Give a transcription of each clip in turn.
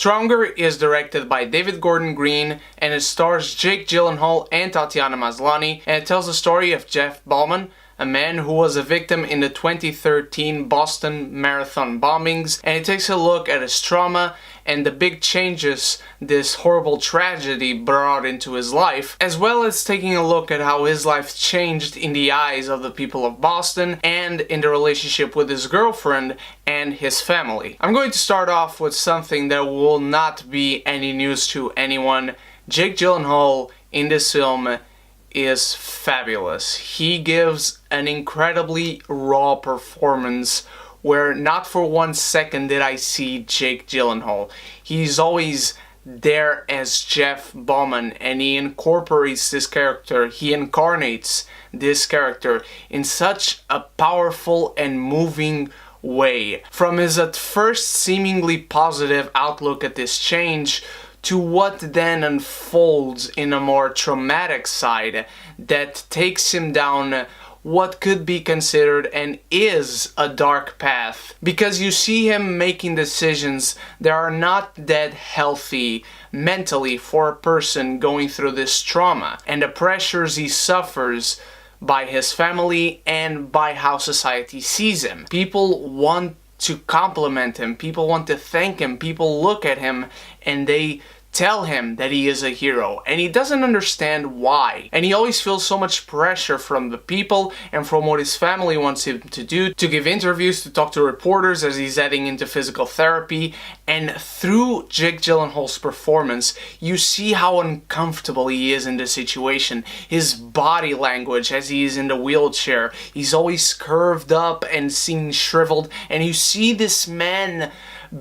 Stronger is directed by David Gordon Green and it stars Jake Gyllenhaal and Tatyana Maslany, and it tells the story of Jeff Bauman, a man who was a victim in the 2013 Boston Marathon bombings, and it takes a look at his trauma and the big changes this horrible tragedy brought into his life, as well as taking a look at how his life changed in the eyes of the people of Boston and in the relationship with his girlfriend and his family. I'm going to start off with something that will not be any news to anyone. Jake Gyllenhaal in this film is fabulous. He gives an incredibly raw performance where not for 1 second did I see Jake Gyllenhaal. He's always there as Jeff Bauman, and he incorporates this character, he incarnates this character in such a powerful and moving way. From his at first seemingly positive outlook at this change to what then unfolds in a more traumatic side that takes him down what could be considered and is a dark path, because you see him making decisions that are not that healthy mentally for a person going through this trauma, and the pressures he suffers by his family and by how society sees him. People want to compliment him, people want to thank him, people look at him and they tell him that he is a hero, and he doesn't understand why. And he always feels so much pressure from the people and from what his family wants him to do, to give interviews, to talk to reporters as he's heading into physical therapy. And through Jake Gyllenhaal's performance, you see how uncomfortable he is in this situation. His body language as he is in the wheelchair, he's always curved up and seen shriveled, and you see this man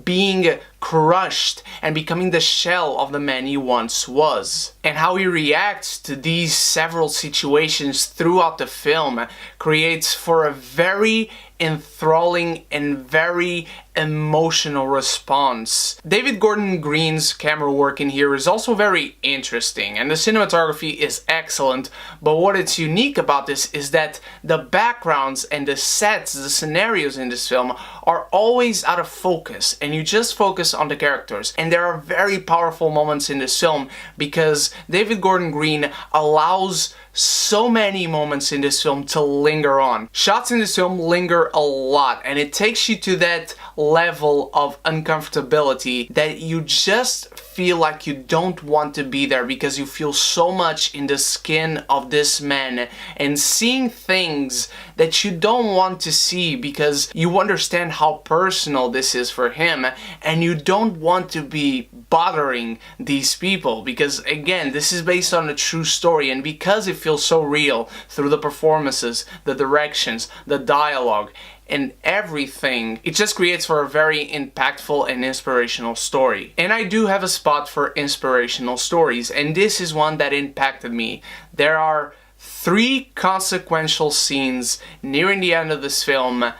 being crushed and becoming the shell of the man he once was. And how he reacts to these several situations throughout the film creates for a very enthralling and very emotional response. David Gordon Green's camera work in here is also very interesting, and the cinematography is excellent, but what is unique about this is that the backgrounds and the sets, the scenarios in this film are always out of focus, and you just focus on the characters. And there are very powerful moments in this film because David Gordon Green allows so many moments in this film to linger on. Shots in this film linger a lot, and it takes you to that level of uncomfortability that you just feel like you don't want to be there, because you feel so much in the skin of this man and seeing things that you don't want to see, because you understand how personal this is for him and you don't want to be bothering these people, because again, this is based on a true story, and because it feels so real through the performances, the directions, the dialogue, and everything, it just creates for a very impactful and inspirational story. And I do have a spot for inspirational stories, and this is one that impacted me. There are 3 consequential scenes nearing the end of this film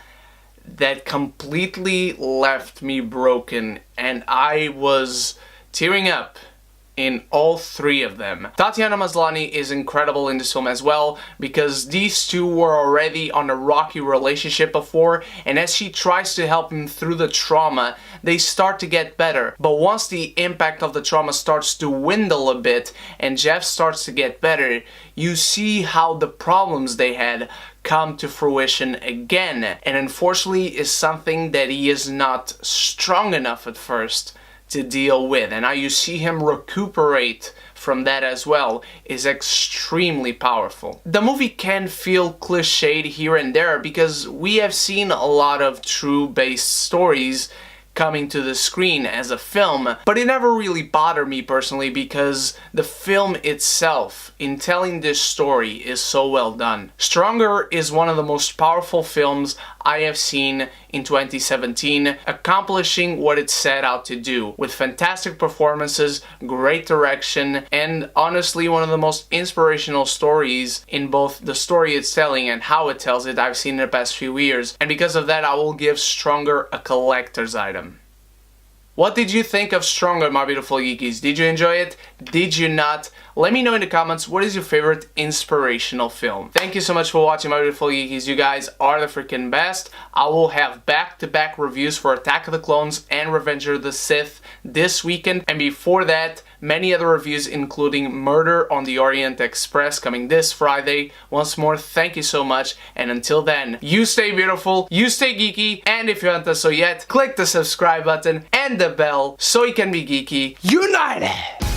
that completely left me broken, and I was tearing up in all 3 of them. Tatyana Maslany is incredible in this film as well, because these two were already on a rocky relationship before, and as she tries to help him through the trauma, they start to get better. But once the impact of the trauma starts to dwindle a bit and Jeff starts to get better, you see how the problems they had come to fruition again, and unfortunately is something that he is not strong enough at first to deal with, and how you see him recuperate from that as well is extremely powerful. The movie can feel cliched here and there because we have seen a lot of true based stories coming to the screen as a film, but it never really bothered me personally because the film itself in telling this story is so well done. Stronger is one of the most powerful films I have seen in 2017, accomplishing what it set out to do with fantastic performances, great direction, and honestly one of the most inspirational stories in both the story it's telling and how it tells it I've seen in the past few years, and because of that I will give Stronger a collector's item. What did you think of Stronger, my beautiful geekies? Did you enjoy it? Did you not? Let me know in the comments what is your favorite inspirational film. Thank you so much for watching, my beautiful geekies. You guys are the freaking best. I will have back-to-back reviews for Attack of the Clones and Revenge of the Sith this weekend, and before that, many other reviews including Murder on the Orient Express coming this Friday. Once more, thank you so much, and until then, you stay beautiful, you stay geeky, and if you haven't done so yet, click the subscribe button and the bell so you can be geeky united!